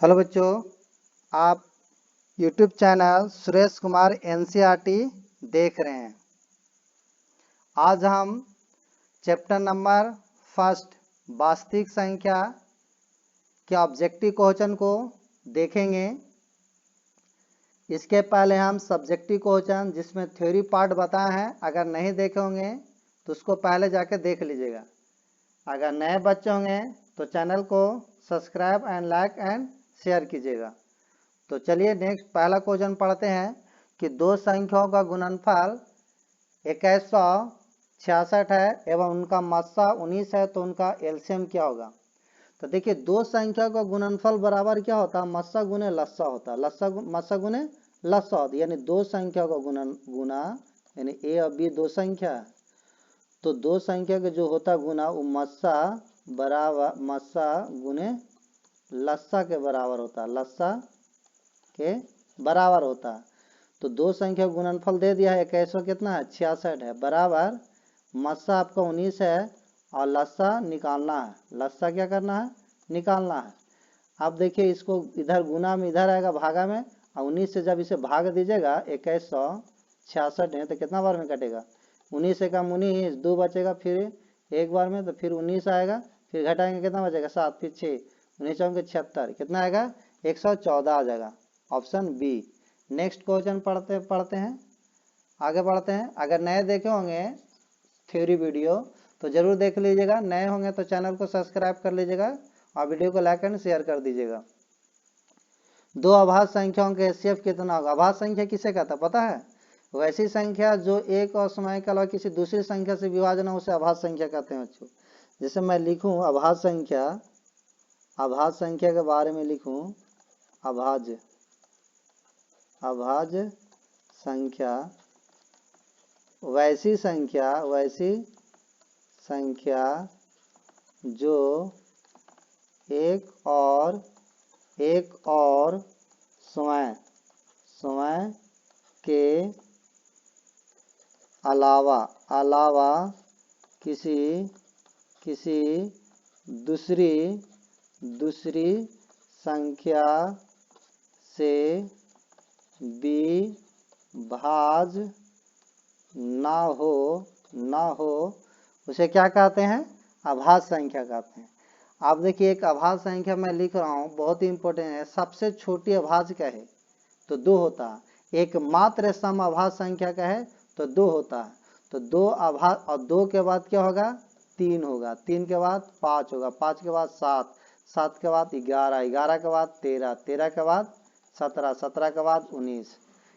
Hello बच्चों, आप YouTube channel Suresh Kumar NCERT देख रहे हैं। आज हम चैप्टर नंबर फर्स्ट वास्तविक संख्या के ऑब्जेक्टिव क्वेश्चन को देखेंगे। इसके पहले हम सब्जेक्टिव क्वेश्चन जिसमें थ्योरी पार्ट बताए हैं, अगर नहीं देखे होंगे तो उसको पहले जाके देख लीजिएगा। अगर नए बच्चे होंगे तो चैनल को subscribe and like and share कीजिएगा। तो चलिए नेक्स्ट पहला क्वेश्चन पढ़ते हैं कि दो संख्याओं का गुणनफल 2166 है एवं उनका मस्सा 19 है, तो उनका एलसीएम क्या होगा। तो देखिए, दो संख्या का गुणनफल बराबर क्या होता है, मस्सा गुने लस्सा होता है। मस्सा गुने लस्सा होता है, यानी दो संख्या का गुना यानी ए और बी दो संख्या है, तो दो संख्या के जो होता गुना वो मस्सा बराबर मस्सा गुने लस्सा के बराबर होता है, लस्सा के बराबर होता है। तो दो संख्या गुणनफल दे दिया है, 21 कितना है 66 है, बराबर मस्सा आपका 19 है और लस्सा निकालना है। लस्सा क्या करना है, निकालना है। अब देखिए, इसको इधर गुना में इधर आएगा भागा में, और 19 से जब इसे भाग दीजिएगा 2166 है तो कितना बार में कटेगा, 19 से कम 19, 2 बचेगा, फिर एक बार में तो फिर 19 आएगा, फिर घटाएंगे कितना बचेगा 7, फिर 6, 19 चौके 76, कितना आएगा 114 आ जाएगा, ऑप्शन बी। नेक्स्ट क्वेश्चन पढ़ते हैं, आगे बढ़ते हैं। अगर नए देखे होंगे थ्योरी वीडियो तो जरूर देख लीजिएगा, नए होंगे तो चैनल को सब्सक्राइब कर लीजिएगा और वीडियो को लाइक एंड शेयर कर दीजिएगा। दो अभाज्य संख्याओं के एचसीएफ कितना होगा। अभाज्य संख्या किसे कहता है पता है, वैसी संख्या जो एक और समय के अलावा किसी दूसरी संख्या से विभाजन हो उसे अभाज्य संख्या कहते हैं बच्चों। जैसे मैं लिखूं अभाज्य संख्या के बारे में लिखूं, अभाज्य संख्या वैसी संख्या जो एक और समय के अलावा किसी दूसरी संख्या से विभाज्य ना हो उसे क्या कहते हैं, अभाज्य संख्या कहते हैं। आप देखिए, एक अभाज्य संख्या मैं लिख रहा हूँ, बहुत ही इंपॉर्टेंट है। सबसे छोटी अभाज्य क्या है तो 2 होता है। एक मात्र सम अभाज्य संख्या का है तो 2 होता है। तो 2 अभाज्य, और 2 के बाद क्या होगा 3 होगा, 3 के बाद 5 होगा, 5 के बाद 7, 7 के बाद 11, 11 के बाद 13, 13 के बाद 17, 17 के बाद 19।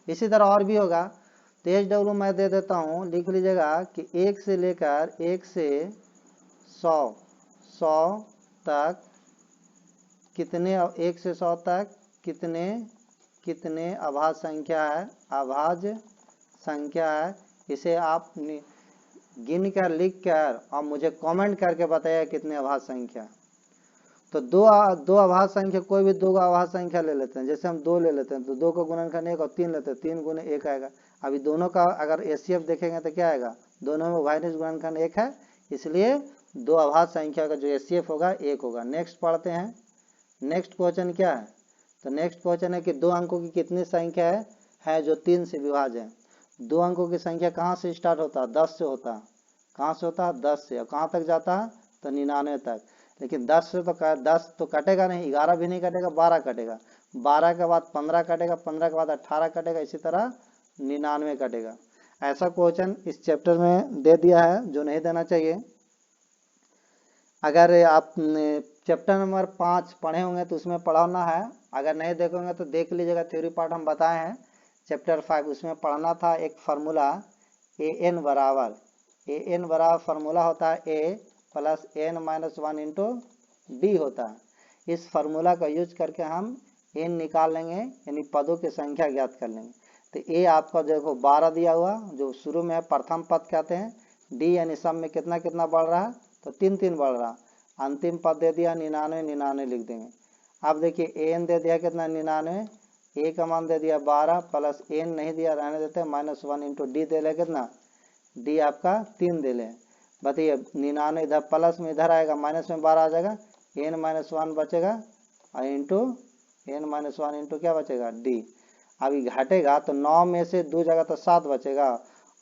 इसी तरह और भी होगा। तो HW मैं दे देता हूँ, लिख लीजिएगा कि 1 से लेकर 1 से 100 तक कितने, 1 से 100 तक कितने अभाज्य संख्या है। इसे आप गिन कर लिख कर और मुझे कमेंट करके बताइए कितने अभाज्य संख्या। तो दो अभाज्य संख्या, कोई भी दो अभाज्य संख्या ले लेते हैं। जैसे हम 2 ले लेते हैं तो 2 का गुणनखंड 1 और 3 लेते हैं, 3 गुने 1 आएगा। अभी दोनों का अगर एचसीएफ देखेंगे तो क्या आएगा, दोनों में उभयनिष्ठ गुणनखंड 1 है, इसलिए दो अभाज्य संख्या का जो एचसीएफ होगा 1 होगा। नेक्स्ट पढ़ते हैं। नेक्स्ट क्वेश्चन क्या है, तो नेक्स्ट क्वेश्चन है कि दो अंकों की कितनी संख्या है जो 3 से विभाज्य है। दो अंकों की संख्या कहाँ से स्टार्ट होता है, 10 से होता है। कहाँ से होता है, 10 से। और कहाँ तक जाता है तो 99 तक। लेकिन 10 से तो 10 तो कटेगा नहीं, 11 भी नहीं कटेगा, 12 कटेगा, 12 के बाद 15 कटेगा, 15 के बाद 18 कटेगा, इसी तरह 99 कटेगा। ऐसा क्वेश्चन इस चैप्टर में दे दिया है जो नहीं देना चाहिए। अगर आप चैप्टर नंबर 5 पढ़े होंगे तो उसमें पढ़ाना है, अगर नहीं देखोगे तो देख लीजिएगा। थ्योरी पार्ट हम बताए हैं चैप्टर 5, उसमें पढ़ना था एक फार्मूला an बराबर फार्मूला होता है a plus n minus 1 into D होता है। इस फार्मूला का यूज करके हम n निकाल लेंगे, यानी पदों की संख्या ज्ञात कर लेंगे। तो a आपका देखो 12 दिया हुआ, जो शुरू में है प्रथम पद कहते हैं। d यानी सब में कितना कितना बढ़ रहा है तो 3 3 बढ़ रहा। अंतिम पद दे दिया 99, 99 लिख देंगे। अब देखिए an दे दिया कितना 99, a का मान दे दिया 12 प्लस n नहीं दिया, रहने देते हैं, माइनस 1 इंटू डी दे ले कितना, डी आपका 3 दे लें। बताइए 99 इधर प्लस में इधर आएगा, माइनस में 12 आ जाएगा, n माइनस 1 बचेगा और इंटू n-1 इंटू क्या बचेगा d। अभी घटेगा तो 9 में से 2 जगह तो 7 बचेगा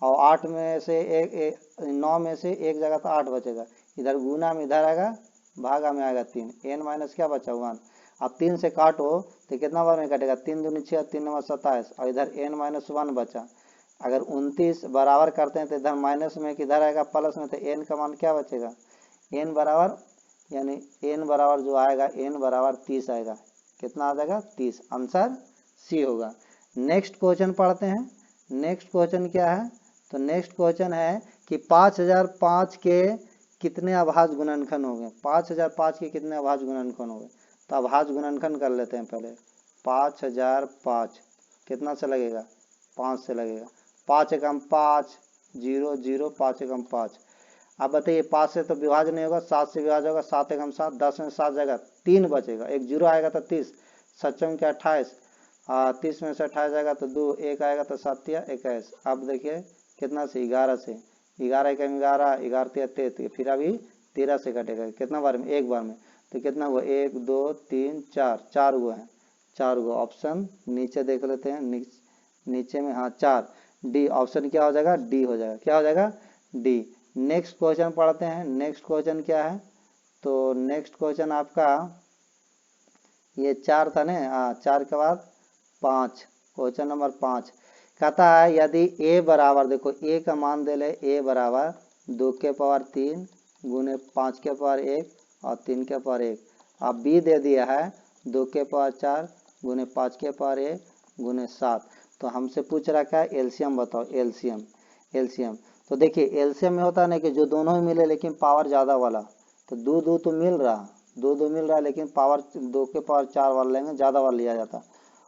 और 8 में से 9 में से 1 जगह तो 8 बचेगा। इधर गुना में इधर आएगा, भागा में आएगा 3, n माइनस क्या बचा 1। अब 3 से काटो तो कितना बार में कटेगा, 3 दूनी 6, 3 नंबर 27 और इधर n-1 बचा। अगर 29 बराबर करते हैं तो इधर माइनस में किधर आएगा प्लस में, तो n का मान क्या बचेगा, n बराबर यानी n बराबर जो आएगा n बराबर 30 आएगा। कितना आ जाएगा 30, आंसर सी होगा। नेक्स्ट क्वेश्चन पढ़ते हैं। नेक्स्ट क्वेश्चन क्या है, तो नेक्स्ट क्वेश्चन है कि 5005 के कितने अभाज्य गुणनखंड हो गए। 5005 के कितने अभाज्य गुणनखंड हो गए, तो अभाज्य गुणनखंड कर लेते हैं पहले। 5005 कितना से लगेगा, 5 से लगेगा। 5 एकम 5, 0 0, 5 एकम 5। अब बताइए 5 से तो विभाज्य नहीं होगा, 7 से विभाज्य होगा, 7 एकम 7, 10 में 7 जाएगा, 3 बचेगा, एक 0 आएगा तो 30, 7 के 28, 30 में से 28 जाएगा तो 2, 1 आएगा तो 7 या 21। अब देखिए कितना से 11 से, 11 एकम 11, 11 तिया 33, फिर अभी 13 से कटेगा कितना बार में, एक बार में, तो कितना हुआ 1 2 3 4, 4 गो है, 4 गो। ऑप्शन नीचे देख लेते हैं, नीचे में हाँ 4, डी ऑप्शन क्या हो जाएगा, डी हो जाएगा, क्या हो जाएगा डी। नेक्स्ट क्वेश्चन पढ़ते हैं। नेक्स्ट क्वेश्चन क्या है, तो नेक्स्ट क्वेश्चन आपका ये 4 था ना, 4 के बाद 5, क्वेश्चन नंबर 5 कहता है यदि a बराबर, देखो a का मान दे ले, a बराबर 2 के पावर 3 गुने 5 के पावर 1 और 3 के पावर 1। अब b दे दिया है 2 के पावर 4 गुने 5 के पावर 1 गुने 7। तो हमसे पूछ रखा है एलसीएम बताओ, एलसीएम। एलसीएम तो देखिए एलसीएम में होता है ना कि जो दोनों ही मिले लेकिन पावर ज़्यादा वाला, तो 2 2 तो मिल रहा, 2 2 मिल रहा है लेकिन पावर 2 के पावर 4 वाला लेंगे, ज़्यादा वाला लिया जाता।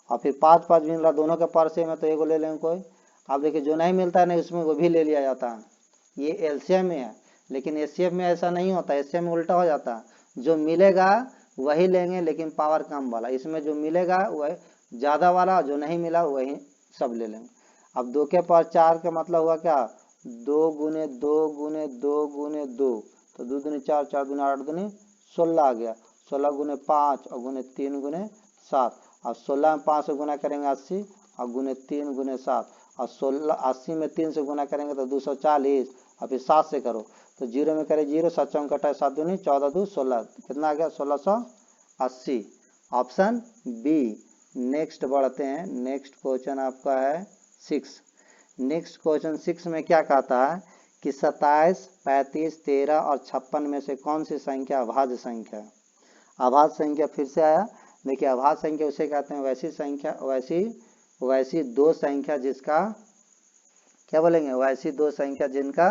और फिर 5 5 मिल रहा, दोनों के पावर सेम है तो एगो ले लेंगे कोई। अब देखिए जो नहीं मिलता है ना उसमें वो भी ले लिया जाता है, ये एलसीएम में है। लेकिन एचसीएफ में ऐसा नहीं होता, एचसीएफ में उल्टा हो जाता है, जो मिलेगा वही लेंगे लेकिन पावर कम वाला, इसमें जो मिलेगा वह ज़्यादा वाला, जो नहीं मिला वही सब ले लेंगे। अब 2 के पावर 4 का मतलब हुआ क्या, 2 गुने 2 गुने 2 गुने 2, तो 2 दूनी 4, 4 दूनी 8 दूनी 16 आ गया, 16 गुने 5 और गुने 3 गुने 7। और 16 में 5 से गुना करेंगे 80 और गुने 3 गुने 7, और 80 में 3 से गुना करेंगे तो 240, और फिर 7 से करो तो 0 में करे 0, 7 चौक कटा 7 दूनी 14 2 16, कितना आ गया 1680, ऑप्शन बी। नेक्स्ट बढ़ते हैं। नेक्स्ट क्वेश्चन आपका है 6। नेक्स्ट क्वेश्चन 6 में क्या कहता है कि 27, 35, 13 और 56 में से कौन सी संख्या अभाज्य संख्या है। अभाज्य संख्या फिर से आया, देखिए अभाज्य संख्या उसे कहते हैं वैसी संख्या, वैसी दो संख्या जिसका क्या बोलेंगे, वैसी दो संख्या जिनका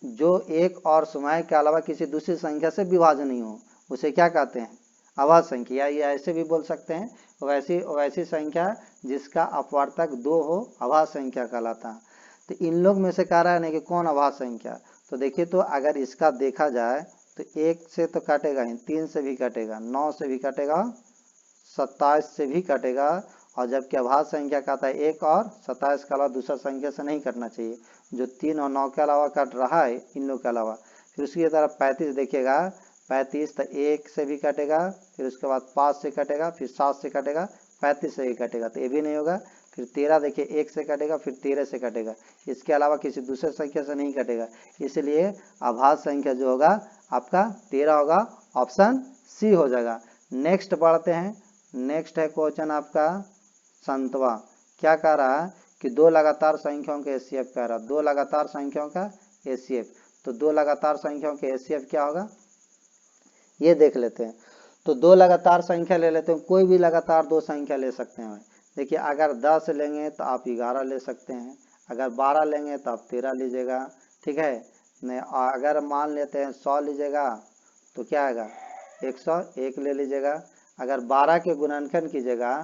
जो एक और समय के अलावा किसी दूसरी संख्या से विभाज्य नहीं हो, उसे क्या कहते हैं अभाज्य संख्या। या ऐसे भी बोल सकते हैं वैसी संख्या जिसका अपवर्तक 2 हो, अभाज्य संख्या कहलाता है। तो इन लोग में से कह रहा है ना कि कौन अभाज्य संख्या, तो देखिए तो अगर इसका देखा जाए तो 1 से तो काटेगा ही, 3 से भी कटेगा, 9 से भी कटेगा, 27 से भी कटेगा, और जबकि अभाज्य संख्या कहता है 1 और 27 के अलावा दूसरा संख्या से नहीं कटना चाहिए, जो 3 और 9 के अलावा कट रहा है इन लोग के अलावा। फिर उसकी तरफ 35 देखिएगा, 35 तो 1 से भी कटेगा, फिर उसके बाद 5 से कटेगा, फिर 7 से कटेगा, 35 से भी कटेगा, तो ये भी नहीं होगा। फिर 13 देखिए 1 से कटेगा, फिर 13 से कटेगा, इसके अलावा किसी दूसरे संख्या से नहीं कटेगा, इसलिए अभाज्य संख्या जो होगा आपका 13 होगा, ऑप्शन सी हो जाएगा। नेक्स्ट बढ़ते हैं। नेक्स्ट है क्वेश्चन आपका 7वां, क्या कह रहा है कि 2 लगातार संख्याओं के एचसीएफ कह रहा है, 2 लगातार संख्याओं का एचसीएफ। तो 2 लगातार संख्याओं के एचसीएफ क्या होगा ये देख लेते हैं। तो 2 लगातार संख्या ले लेते हैं, कोई भी लगातार 2 संख्या ले सकते हैं। देखिए अगर 10 लेंगे तो आप 11 ले सकते हैं, अगर 12 लेंगे तो आप 13 लीजिएगा, ठीक है। नहीं अगर मान लेते हैं 100 लीजिएगा तो क्या आएगा 101 ले लीजिएगा। अगर 12 के गुणनखंड कीजिएगा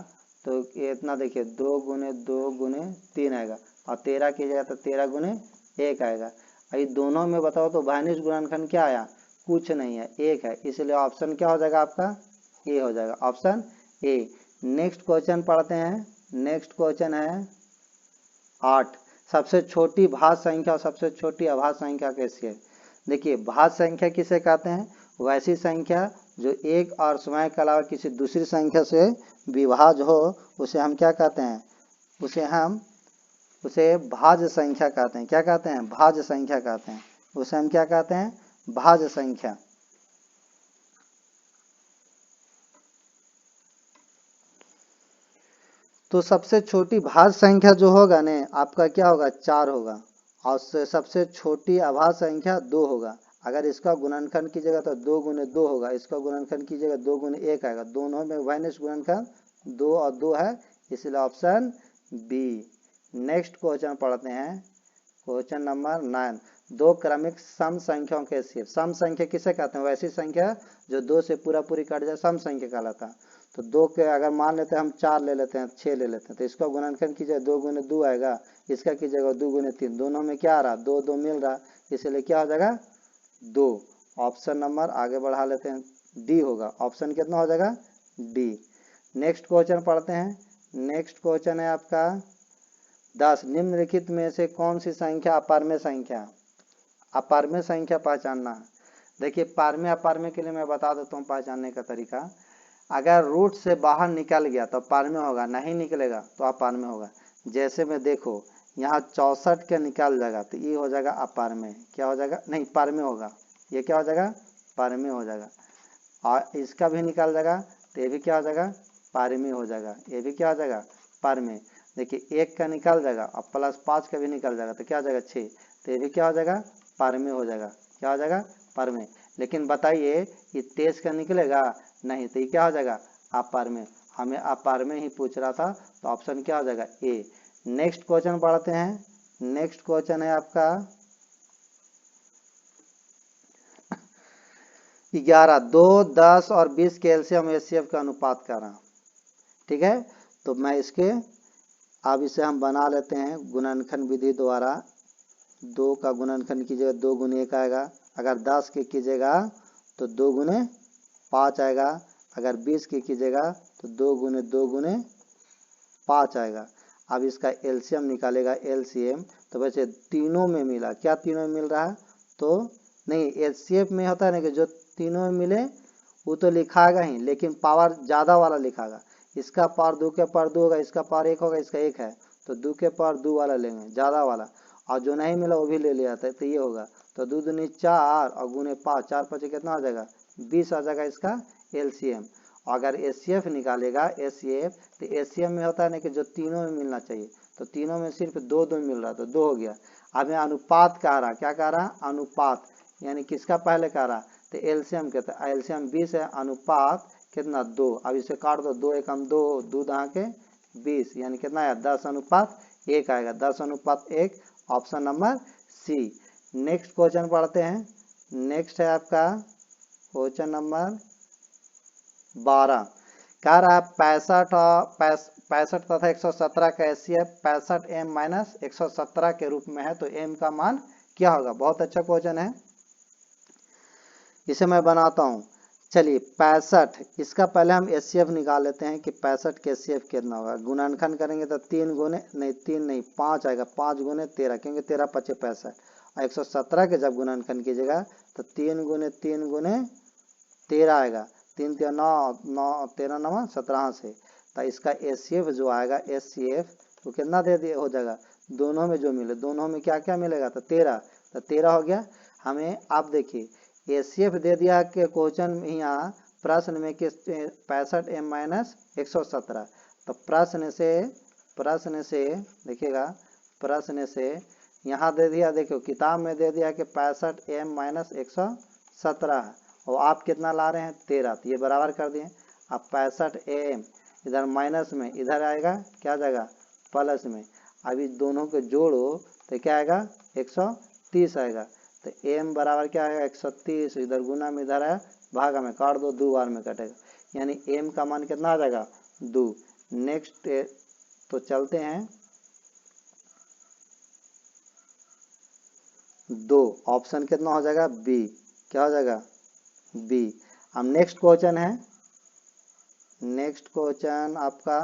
तो ये इतना देखिए 2 गुने 2 गुने 3 आएगा, और 13 कीजिएगा तो 13 गुने 1 आएगा। अभी दोनों में बताओ तो भानिश गुणनखंड क्या आया, कुछ नहीं है, 1 है, इसलिए ऑप्शन क्या हो जाएगा आपका ए हो जाएगा, ऑप्शन ए। नेक्स्ट क्वेश्चन पढ़ते हैं। नेक्स्ट क्वेश्चन है 8, सबसे छोटी भाज्य संख्या और सबसे छोटी अभाज्य संख्या कैसी है। देखिए भाज्य संख्या किसे कहते हैं, वैसी संख्या जो एक और समय के अलावा किसी दूसरी संख्या से विभाज्य हो उसे हम क्या कहते हैं, उसे भाज्य संख्या कहते हैं। क्या कहते हैं? भाज्य संख्या कहते हैं। उसे हम क्या कहते हैं? भाज्य संख्या। तो सबसे छोटी भाज्य संख्या जो होगा ने आपका क्या होगा? 4 होगा। और सबसे छोटी अभाज्य संख्या 2 होगा। अगर इसका गुणनखंड कीजिएगा तो 2 गुने 2 होगा, इसका गुणनखंड कीजिएगा 2 गुने 1 आएगा। दोनों में वैनिश गुणनखंड 2 और 2 है, इसलिए ऑप्शन बी। नेक्स्ट क्वेश्चन पढ़ते हैं, क्वेश्चन नंबर 9। दो क्रमिक सम संख्याओं के एचसीएफ। सम संख्या किसे कहते हैं? वैसी संख्या जो 2 से पूरा पूरी कट जाए सम संख्या कहलाता है। तो 2 के अगर मान लेते हैं हम 4 ले लेते हैं, 6 ले लेते हैं, तो इसका गुणनखंड कीजिए 2 गुने 2 आएगा, इसका कीजिएगा 2 गुने 3। दोनों में क्या आ रहा? 2 2 मिल रहा, इसलिए क्या हो जाएगा? 2। ऑप्शन नंबर आगे बढ़ा लेते हैं, डी होगा। ऑप्शन कितना हो जाएगा? डी। नेक्स्ट क्वेश्चन पढ़ते हैं। नेक्स्ट क्वेश्चन है आपका 10। निम्नलिखित में से कौन सी संख्या अपारमेय संख्या? अपारमेय संख्या पहचानना है। देखिए पारमेय अपारमेय के लिए मैं बता देता हूँ पहचानने का तरीका। अगर रूट से बाहर निकल गया तो पारमेय होगा, नहीं निकलेगा तो अपारमेय होगा। जैसे में देखो यहाँ 64 के निकल जाएगा तो ये हो जाएगा अपारमेय। क्या हो जाएगा? नहीं, पारमेय होगा। ये क्या हो जाएगा? पारमेय हो जाएगा। और इसका भी निकल जाएगा तो ये भी क्या हो जाएगा? पारमेय हो जाएगा। ये भी क्या हो जाएगा? पारमेय। देखिए 1 का निकल जाएगा और प्लस 5 का भी निकल जाएगा तो क्या हो जाएगा? 6। तो ये भी क्या हो जाएगा? पारमेय हो जाएगा। क्या हो जाएगा? पारमेय। लेकिन बताइए ये 23 का निकलेगा? नहीं, तो ये क्या हो जाएगा? अपारमेय। हमें अपारमेय ही पूछ रहा था, तो ऑप्शन क्या हो जाएगा? ए। नेक्स्ट क्वेश्चन पढ़ते हैं। नेक्स्ट क्वेश्चन है आपका 11। 2, 10 और 20 के एलसीएम एचसीएफ का अनुपात करना। ठीक है, तो मैं इसके अब इसे हम बना लेते हैं गुणनखंड विधि द्वारा। 2 का गुणनखंड कीजिएगा 2 गुने 1 आएगा। अगर 10 के कीजिएगा तो 2 गुने 5 आएगा। अगर 20 के कीजिएगा तो 2 गुने 5 आएगा। अब इसका एलसीएम निकालेगा, एलसीएम। तो वैसे तीनों में मिला, क्या तीनों में मिल रहा है? तो नहीं, एचसीएफ में होता है ना कि जो तीनों में मिले वो तो लिखाएगा ही, लेकिन पावर ज्यादा वाला लिखाएगा। इसका पावर 2 के पावर 2 होगा, इसका पावर 1 होगा, इसका 1 है तो 2 के पावर 2 वाला लेंगे, ज्यादा वाला। और जो नहीं मिला वो भी ले लिया था, तो ये होगा। तो 2 दूनी 4 और गुने 5, 4 5 कितना आ जाएगा? 20 आ जाएगा इसका एलसीएम। अगर एचसीएफ निकालेगा, एचसीएफ, तो एचसीएफ में होता है ना कि जो तीनों में मिलना चाहिए, तो तीनों में सिर्फ 2 2 मिल रहा, तो 2 हो गया। अब यहाँ अनुपात कह रहा, क्या कह रहा? अनुपात, यानी किसका पहले कह रहा? तो एलसीएम कहता है। एलसीएम 20 है, अनुपात कितना? 2। अब इसे काट दो, 2 एकम 2, 2 दहा के 20, यानी कितना आया? 10 अनुपात 1 आएगा। 10 अनुपात 1, option number C. Next question पढ़ते हैं। नेक्स्ट है आपका क्वेश्चन नंबर 12। कह रहा है 65 तथा 117 का एचसीएफ 65 m माइनस 117 के रूप में है, तो m का मान क्या होगा? बहुत अच्छा क्वेश्चन है, इसे मैं बनाता हूं। चलिए 65, इसका पहले हम एचसीएफ निकाल लेते हैं कि 65 के एचसीएफ कितना होगा। गुणनखंड करेंगे तो 3 गुने नहीं 3 नहीं 5 आएगा, 5 गुने 13, क्योंकि 13 5 65। और 117 के जब गुणनखंड कीजिएगा तो 3 गुने 13 आएगा। 3 3 9 9 13 9 17 से। तो इसका एचसीएफ जो आएगा, एचसीएफ तो कितना दे दिया हो जाएगा? दोनों में जो मिले, दोनों में क्या क्या मिलेगा? तो 13, तो 13 हो गया। हमें आप देखिए एचसीएफ दे दिया कि क्वेश्चन में यहाँ प्रश्न में कि 65 m माइनस 117। तो प्रश्न से देखिएगा, प्रश्न से यहाँ दे दिया, देखो किताब में दे दिया कि 65 m माइनस 117 है, और आप कितना ला रहे हैं? 13, तो ये बराबर कर दिए। अब 65 m इधर माइनस में, इधर आएगा क्या जाएगा? प्लस में। अब इस दोनों को जोड़ो तो क्या आएगा? 130 आएगा। तो m बराबर क्या आएगा? 130। इधर गुना में, इधर आया भागा में, काट दो, 2 बार में कटेगा, यानी m का मान कितना आ जाएगा? 2। नेक्स्ट तो चलते हैं 2, ऑप्शन कितना हो जाएगा? बी। क्या हो जाएगा? बी। अब नेक्स्ट क्वेश्चन है, नेक्स्ट क्वेश्चन आपका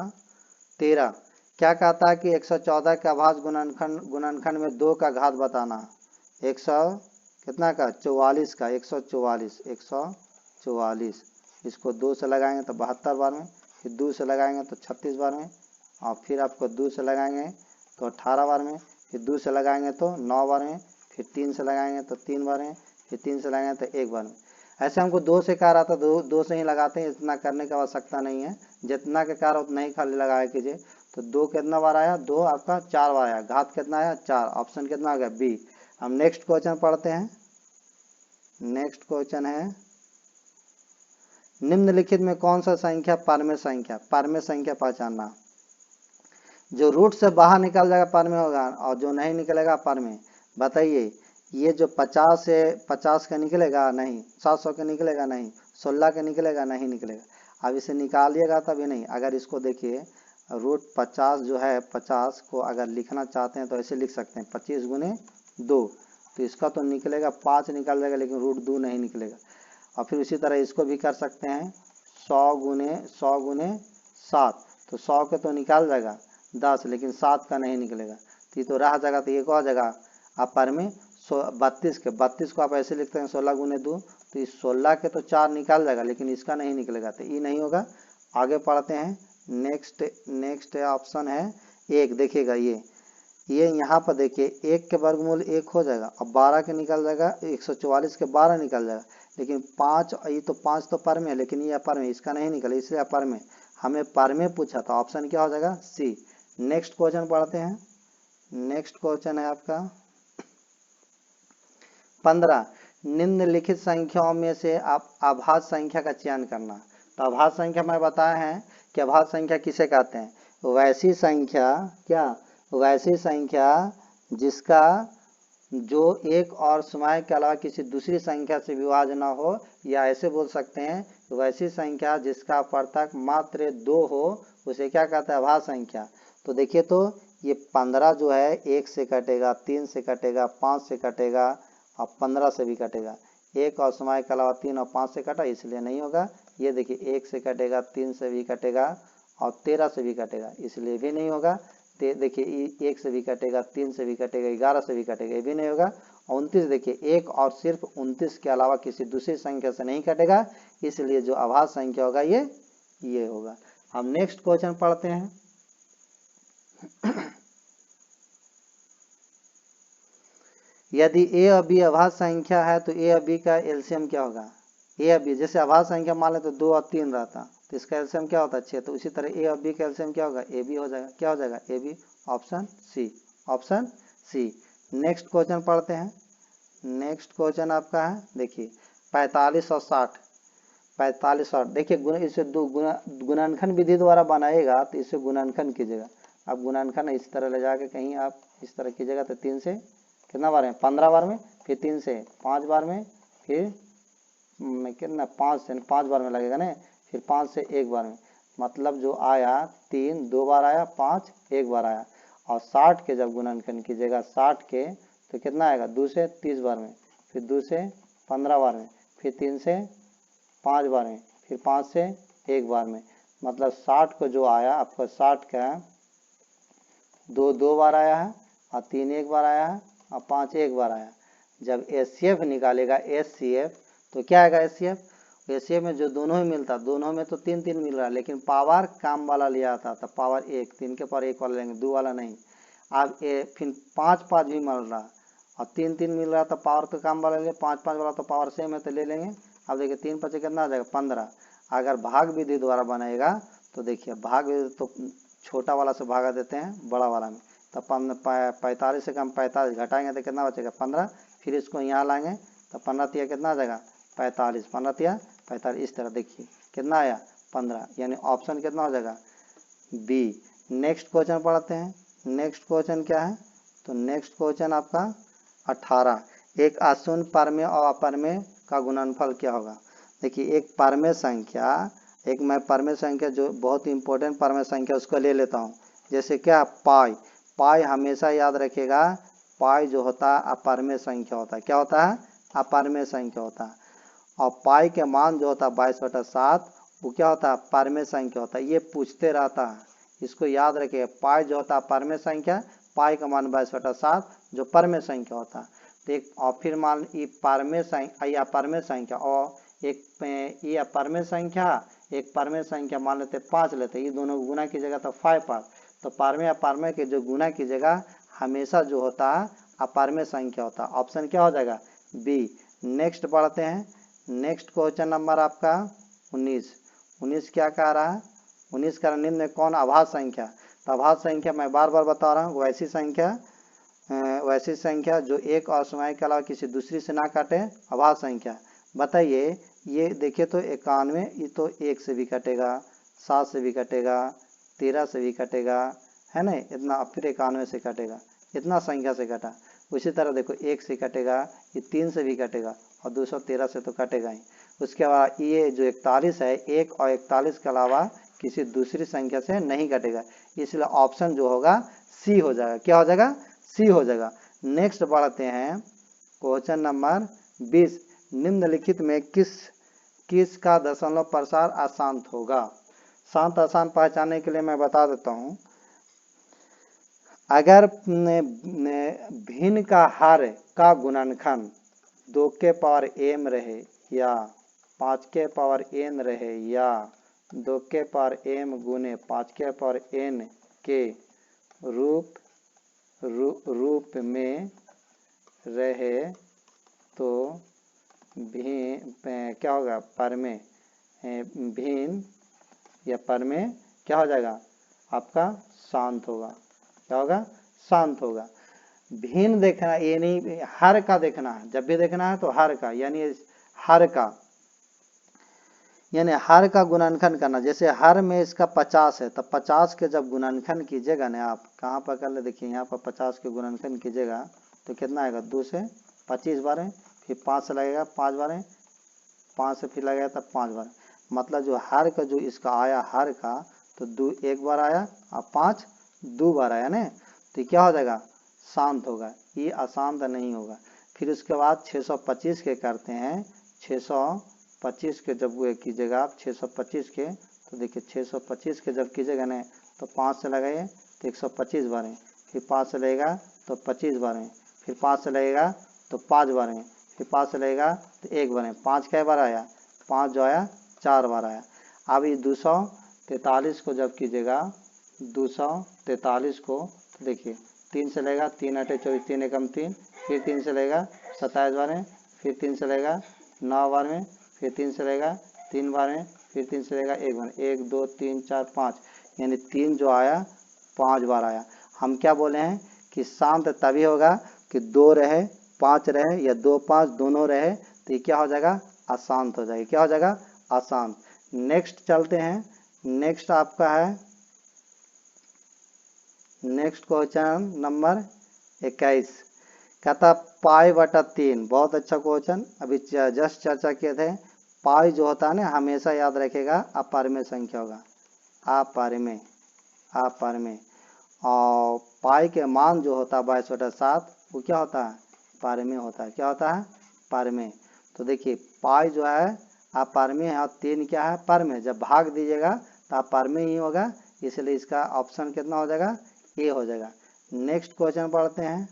13। क्या कहता है कि 114 का अभाज्य गुणनखंड में 2 का घात बताना। 100 कितना का? 44 का, 144। इसको 2 से लगाएंगे तो 72 बार में, फिर 2 से लगाएंगे तो 36 बार में, और फिर आपको 2 से लगाएंगे तो 18 बार में, फिर 2 से लगाएंगे तो 9 बार में, फिर 3 से लगाएंगे तो 3 बार में, फिर 3 से लगाएंगे तो 1 बार में। ऐसे हमको 2 से कह रहा था, 2 से ही लगाते हैं, इतना करने की आवश्यकता नहीं है, जितना के कार्य उतना ही खाली लगाया कीजिए। तो 2 कितना बार आया, 2 आपका 4 बार आया, घात कितना आया 4, ऑप्शन कितना आ गया बी। हम नेक्स्ट क्वेश्चन पढ़ते हैं। नेक्स्ट क्वेश्चन है, निम्नलिखित में कौन सा संख्या परमेय संख्या, परमेय संख्या पहचानना। जो रूट से बाहर निकल जाएगा परमेय होगा, और जो नहीं निकलेगा परमेय। बताइए, ये जो 50 से 50 का निकलेगा नहीं, 700 का निकलेगा नहीं, 16 का निकलेगा नहीं निकलेगा। अब इसे निकालिएगा तभी नहीं। अगर इसको देखिए, रूट 50 जो है, 50 को अगर लिखना चाहते हैं तो ऐसे लिख सकते हैं 25 गुने 2, तो इसका तो निकलेगा 5 निकल जाएगा, लेकिन रूट 2 नहीं निकलेगा। और फिर उसी तरह इसको भी कर सकते हैं 100 गुने 7, तो 100 के तो निकाल जाएगा 10, लेकिन 7 का नहीं निकलेगा, तो रह जाएगा। तो ये क्या हो जाएगा अपर में 32 को आप ऐसे लिखते हैं 16 गुने 2, तो इस 16 के तो 4 निकाल जाएगा, लेकिन इसका नहीं निकलेगा, तो ये नहीं होगा। आगे पढ़ते हैं। नेक्स्ट ऑप्शन है 1। देखिएगा ये यहाँ पर देखिए 1 के वर्गमूल 1 हो जाएगा, और 12 के निकल जाएगा 144 के 12 निकल जाएगा, लेकिन 5, ये तो 5 तो पर में, लेकिन ये अपर में, इसका नहीं निकला, इसलिए अपर में। हमें पर में पूछा था, ऑप्शन क्या हो जाएगा सी। नेक्स्ट क्वेश्चन पढ़ते हैं। नेक्स्ट क्वेश्चन है आपका 15। निम्नलिखित संख्याओं में से आप अभाज्य संख्या का चयन करना। तो अभाज्य संख्या मैं बताया है कि अभाज्य संख्या किसे कहते हैं, वैसी संख्या, क्या वैसी संख्या जिसका जो एक और समाय के अलावा किसी दूसरी संख्या से विभाज्य न हो, या ऐसे बोल सकते हैं वैसी संख्या जिसका परतक मात्र 2 हो, उसे क्या कहते हैं अभाज्य संख्या। तो देखिए, तो ये 15 जो है 1 से कटेगा, 3 से कटेगा, 5 से कटेगा, और 15 से भी कटेगा। एक और समाय के अलावा 3 और 5 से कटा, इसलिए नहीं होगा। ये देखिए 1 से कटेगा, 3 से भी कटेगा, और 13 से भी कटेगा, इसलिए भी नहीं होगा। देखिए 1 से भी कटेगा, 3 से भी कटेगा, 11 से भी कटेगा, ये भी नहीं होगा। 29 देखिए 1 और सिर्फ 29 के अलावा किसी दूसरी संख्या से नहीं कटेगा, इसलिए जो अभाज्य संख्या होगा ये होगा। हम नेक्स्ट क्वेश्चन पढ़ते हैं। यदि ए और बी अभाज्य संख्या है तो ए और बी का एलसीएम क्या होगा। ए और बी, जैसे अभाज्य संख्या मान ले तो 2 और 3 रहता, तो इसका एलसीएम क्या होता है 6। तो उसी तरह ए और बी का एलसीएम क्या होगा, ए बी हो जाएगा। क्या हो जाएगा A B, option C, option C. Next question पढ़ते हैं। नेक्स्ट क्वेश्चन आपका है, देखिए 45 और 60। 45 और देखिए इसे दो गुणनखंड विधि द्वारा बनाएगा, तो इसे गुणनखंड कीजिएगा। अब गुणनखंड इस तरह ले जाके कहीं आप इस तरह कीजिएगा, तो 3 से कितना बार में 15 बार में, फिर 3 से 5 बार में, फिर कितना 5 से 5 बार में लगेगा ना, फिर 5 से 1 बार में। मतलब जो आया 3 2 बार आया, 5 1 बार आया। और 60 के जब गुणनखंड कीजिएगा 60 के, तो कितना आएगा 2 से 30 बार में, फिर 2 से 15 बार में, फिर 3 से 5 बार में, फिर 5 से 1 बार में। मतलब 60 को जो आया आपका 60 का 2 बार आया है, और 3 1 बार आया है, और 5 1 बार आया। जब एचसीएफ निकालेगा एचसीएफ, तो क्या आएगा एचसीएफ। एचसीएफ में जो दोनों ही मिलता, दोनों में तो 3 3 मिल रहा है, लेकिन पावर काम वाला लिया था, तो पावर 1, 3 के पावर 1 वाला लेंगे, 2 वाला नहीं। अब फिर 5 5 भी मिल रहा, और 3 3 मिल रहा, तो पावर तो काम वाला लेंगे, 5 5 वाला तो पावर सेम है, तो ले लेंगे। अब देखिए 3 5 कितना आ जाएगा 15। अगर भाग विधि द्वारा बनाएगा, तो देखिए भाग विधि तो छोटा वाला से भागा देते हैं बड़ा वाला में, तो 45 से कम 45 घटाएंगे तो कितना बचेगा 15। फिर इसको यहाँ लाएंगे तो 15 तिया कितना आ जाएगा 45, 15 तिया 45। इस तरह देखिए कितना आया 15, यानी ऑप्शन कितना हो जाएगा बी। नेक्स्ट क्वेश्चन पढ़ते हैं। नेक्स्ट क्वेश्चन क्या है, तो नेक्स्ट क्वेश्चन आपका 18। एक अशून्य परमेय और अपरमेय का गुणनफल क्या होगा। देखिए एक परमेय संख्या, एक मैं परमेय संख्या जो बहुत इंपॉर्टेंट परमेय संख्या उसको ले लेता हूँ। जैसे क्या पाई, पाई हमेशा याद रखेगा, पाई जो होता है अपरमेय संख्या होता है। क्या होता है अपरमेय संख्या होता है। और पाई के मान जो होता है 22/7, वो क्या होता है परमेय संख्या होता है। ये पूछते रहता है, इसको याद रखिए। पाई जो होता है परमेय संख्या, पाई का मान 22/7 जो परमेय संख्या होता है। तो एक और फिर मान ये परमेय संख्या या परमेय संख्या, और ये अपरमेय संख्या, एक परमेय संख्या मान लेते 5 लेते, ये दोनों को गुना कीजिएगा तो 5 5। तो परमेय अपरमेय के जो गुना कीजिएगा हमेशा जो होता है अपरमेय संख्या होता है। ऑप्शन क्या हो जाएगा? बी। नेक्स्ट बढ़ते हैं। नेक्स्ट क्वेश्चन नंबर आपका 19। 19 क्या कह रहा है? 19 का निम्न में कौन अभाज्य संख्या? तो अभाज्य संख्या मैं बार बार बता रहा हूँ, वैसी संख्या जो एक असमय के अलावा किसी दूसरी से ना काटे, अभाज्य संख्या। बताइए, ये देखिए तो 91, ये तो 1 से भी कटेगा, 7 से भी कटेगा, 13 से भी कटेगा, है ना, इतना, फिर 91 से कटेगा, इतना संख्या से कटा। उसी तरह देखो 1 से कटेगा, ये 3 से भी कटेगा और 213 से तो कटेगा ही। उसके बाद ये जो 41 है, 1 और 41 के अलावा किसी दूसरी संख्या से नहीं कटेगा, इसलिए ऑप्शन जो होगा सी हो जाएगा। क्या हो जाएगा? सी हो जाएगा। नेक्स्ट बढ़ते हैं क्वेश्चन नंबर 20। निम्नलिखित में किस का दशमलव प्रसार अशांत होगा? शांत अशांत पहचानने के लिए मैं बता देता हूं। अगर भिन्न का हर का गुणनखंड 2 के पावर m रहे या 5 के पावर n रहे या 2 के पावर m गुने 5 के पावर n के रूप में रहे तो क्या होगा? परमेय। भिन्न या परमेय क्या हो जाएगा? आपका शांत होगा। क्या होगा? शांत होगा। भिन्न देखना, ये नहीं हर का देखना है। जब भी देखना है तो हर का, यानी हर का गुणनखंड करना। जैसे हर में इसका 50 है, तो 50 के जब गुणनखंड कीजिएगा ना, आप कहाँ पर कर ले, देखिए यहाँ पर 50 के गुणनखंड कीजिएगा तो कितना आएगा? 2 से 25 बार, फिर 5 से लगेगा 5 बार, 5 से फिर लगेगा तब 5 बार। मतलब जो हर का जो इसका आया हर का, तो 2 एक बार आया और 5 2 बार आया ना, तो क्या हो जाएगा? शांत होगा। ये अशांत नहीं होगा। फिर उसके बाद 625 के करते हैं। 625 के जब वो कीजिएगा आप 625 के, तो देखिए 625 के जब कीजिएगा ना, तो 5 से लगाइए तो 125 बार है, फिर 5 से लगेगा तो 25 बार है, फिर 5 से लगेगा तो 5 बार है, फिर 5 से लगेगा तो 1 बार है। 5 कै बार आया? 5 जो आया 4 बार आया। अब ये 243 को जब कीजिएगा, 243 को, तो देखिए 3 से लगेगा, 3 8 24, 3 एकम 3, फिर 3 से लगेगा 27 बार में, फिर 3 से लगेगा 9 बार में, फिर 3 से लगेगा 3 बार में, फिर 3 से लगेगा 1 बार, 1 2 3 4 5, यानी 3 जो आया 5 बार आया। हम क्या बोले हैं कि शांत तभी होगा कि 2 रहे 5 रहे या 2 5 दोनों रहे, तो ये क्या हो जाएगा? अशांत हो जाएगा। क्या हो जाएगा? अशांत। नेक्स्ट चलते हैं। नेक्स्ट आपका है नेक्स्ट क्वेश्चन नंबर 21। कहता पाई बटा 3। बहुत अच्छा क्वेश्चन, अभी जस्ट चर्चा किए थे। पाई जो होता है ना, हमेशा याद रखेगा अपरमेय संख्या होगा। अपरमेय। और पाई के मान जो होता है 22/7, वो क्या होता है? परमेय होता है। क्या होता है? परमेय। तो देखिए पाई जो है अपरमेय है और 3 क्या है? परमेय। जब भाग दीजिएगा तो अपरमेय ही होगा, इसलिए इसका ऑप्शन कितना हो जाएगा? ए हो जाएगा। नेक्स्ट क्वेश्चन पढ़ते हैं।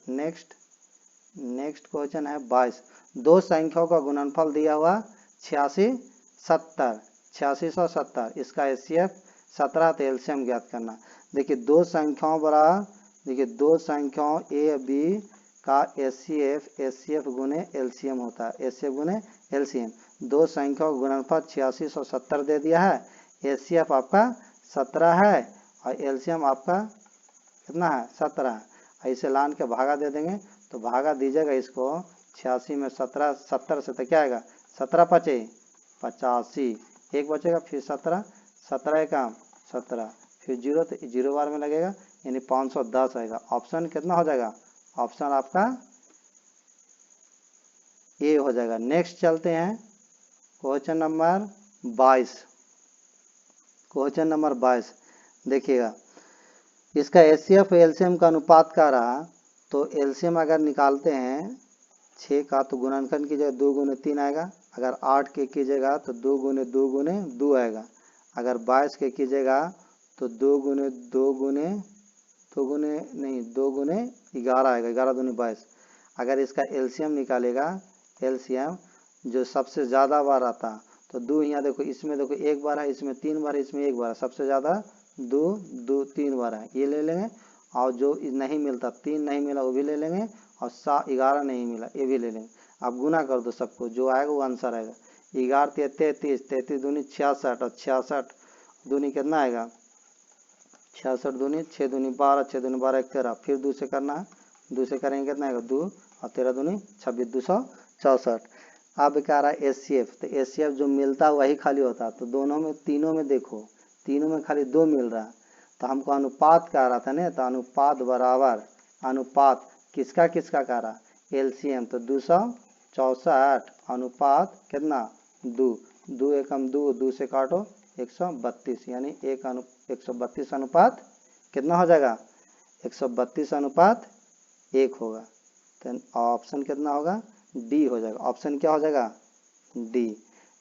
नेक्स्ट क्वेश्चन है 22। दो संख्याओं का गुणनफल दिया हुआ 86 70, 8670, इसका एचसीएफ 17, तो एलसीएम ज्ञात करना। देखिए दो संख्याओं ए बी का एचसीएफ गुने एलसीएम होता है। एचसीएफ गुने एलसीएम। दो संख्याओं का गुणनफल 8670 दे दिया है, एचसीएफ आपका 17 है और एलसीएम आपका कितना है? 17 है। ऐसे लान के भागा दे देंगे, तो भागा दीजिएगा इसको 86 में 17, 70 से तो क्या आएगा? 17 पचे 85, एक बचेगा, फिर 17, 17 का 17, फिर 0, तो 0 बार में लगेगा, यानी 510 आएगा। ऑप्शन कितना हो जाएगा? ऑप्शन आपका ए हो जाएगा। नेक्स्ट चलते हैं क्वेश्चन नंबर 22। क्वेश्चन नंबर 22 देखिएगा, इसका एचसीएफ एलसीएम का अनुपात का रहा, तो एलसीएम अगर निकालते हैं 6 का, तो गुणनखंड कीजिएगा 2 गुने 3 आएगा। अगर 8 के कीजिएगा तो 2 गुने 2 गुने 2 आएगा। अगर 22 के कीजिएगा तो 2 गुने 2 गुने 2 गुने नहीं 2 गुने 11 आएगा, 11 दूनी 22। अगर इसका एलसीएम निकालेगा, एलसीएम जो सबसे ज्यादा बार आता, तो 2 यहाँ देखो, इसमें देखो 1 बार है, इसमें 3 बार है, इसमें 1 बार है, सबसे ज्यादा 2 3 बार है, ये ले लेंगे। और जो नहीं मिलता, 3 नहीं मिला वो भी ले लेंगे, और 11 नहीं मिला ये भी ले लेंगे। आप गुना कर दो सबको, जो आएगा वो आंसर आएगा। 11 33, 33 दूनी 66, और 66 दूनी कितना आएगा, 66 दूनी 6 दूनी 12, 6 दूनी 12 1 13, फिर 2 से करना है, 2 से करेंगे कितना आएगा 2, और 13 दूनी 26, 264। अब क्या रहा है HCF, तो HCF जो मिलता है वही खाली होता है, तो दोनों में तीनों में देखो, तीनों में खाली 2 मिल रहा है, तो हमको अनुपात कह रहा था ना, तो अनुपात बराबर, अनुपात किसका किसका कह रहा LCM, तो 264 अनुपात कितना 2, 2 एकम 2, 2 से काटो 132, यानी 132 अनुपात कितना हो जाएगा 132 अनुपात 1 होगा। तो ऑप्शन कितना होगा डी हो जाएगा। ऑप्शन क्या हो जाएगा डी।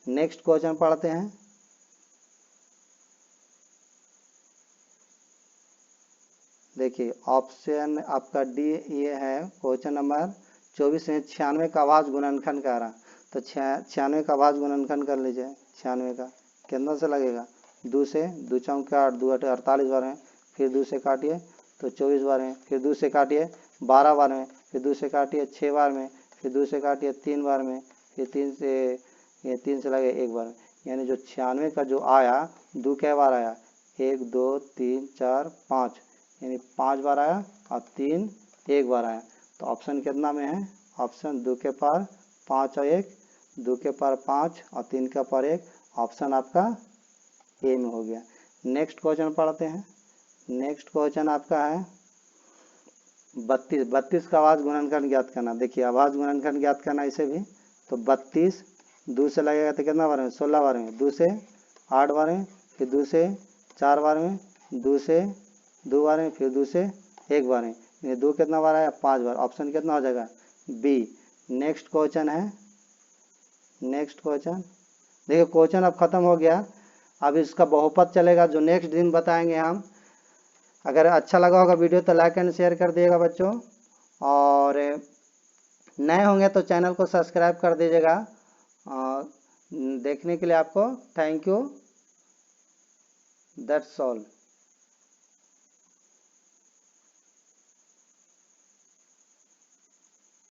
नेक्स्ट क्वेश्चन पढ़ते हैं। देखिए ऑप्शन आपका डी ये है, क्वेश्चन नंबर 24 में 96 का आवाज गुणनखंड कह रहा, तो 96 का आवाज गुणनखंड कर लीजिए। 96 का कितना से लगेगा 2 से, 2 चौके 8, 2 8 48 बार में, फिर 2 से काटिए तो 24 बार में, फिर 2 से काटिए 12 बार में, फिर 2 से काटिए 6 बार में, फिर 2 से काटिए 3 बार में, फिर 3 से लगे 1 बार में, यानी जो 96 का जो आया 2 कै बार आया 1 2 3 4 5, यानी 5 बार आया, और 3 1 बार आया। तो ऑप्शन कितना में है, ऑप्शन 2 के पार 5 और 1, 2 के पार 5 और 3 के पार 1, ऑप्शन आपका ए में हो गया। नेक्स्ट क्वेश्चन पढ़ते हैं। नेक्स्ट क्वेश्चन आपका है 32, 32 का आवाज गुणनखंड ज्ञात करना। देखिए आवाज गुणनखंड ज्ञात करना इसे भी, तो 32 2 से लगेगा तो कितना बार में 16 बार में, 2 से 8 बार में, फिर 2 से 4 बार में, 2 से 2 बार में, फिर 2 से 1 बार में, ये 2 कितना बार आया 5 बार। ऑप्शन कितना हो जाएगा बी। नेक्स्ट क्वेश्चन है, नेक्स्ट क्वेश्चन देखिए क्वेश्चन अब खत्म हो गया। अब इसका बहुपद चलेगा जो नेक्स्ट दिन बताएंगे हम। अगर अच्छा लगा होगा वीडियो तो लाइक एंड शेयर कर दिएगा बच्चों, और नए होंगे तो चैनल को सब्सक्राइब कर दीजिएगा। देखने के लिए आपको थैंक यू, दैट्स ऑल।